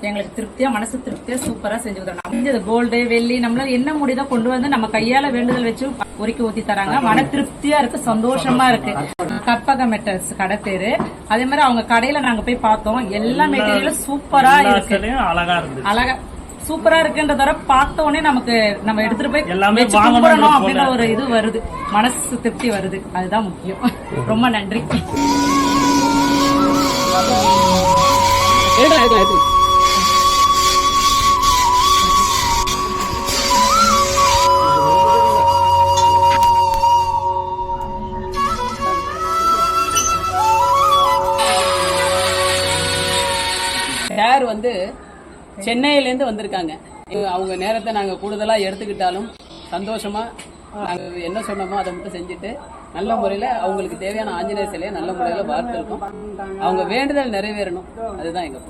எங்களுக்கு திருப்தியா மனசு திருப்தியா சூப்பரா செஞ்சு கொடுத்தாங்க. கோல்டு வெள்ளி நம்மளால என்ன முடியுதோ கொண்டு வந்து நம்ம கையால வேண்டுதல் வச்சு உருக்கி ஊத்தி தராங்க. மன திருப்தியா இருக்கு, சந்தோஷமா இருக்கு. கற்பக மெட்டல்ஸ் கடை பேரு. அதே மாதிரி அவங்க கடையில நாங்க போய் பார்த்தோம். எல்லா மெட்டீரியலும் சூப்பரா இருக்கு, அழகா சூப்பரா இருக்குன்றத பார்த்த உடனே நமக்கு நம்ம எடுத்துட்டு போய் கும்பிடணும் அப்படின்ற ஒரு இது வருது, மனசு திருப்தி வருது. அதுதான் முக்கியம். ரொம்ப நன்றி. யார் வந்து சென்னையிலேருந்து வந்திருக்காங்க. அவங்க நேரத்தை நாங்கள் கூடுதலாக எடுத்துக்கிட்டாலும் சந்தோஷமா நாங்கள் என்ன சொன்னோமோ அதை மட்டும் செஞ்சுட்டு நல்ல முறையில் அவங்களுக்கு தேவையான ஆஞ்சநேயர் சிலையை நல்ல முறையில் பார்த்துருக்கோம். அவங்க வேண்டுதல் நிறைவேறணும், அதுதான் எங்கள்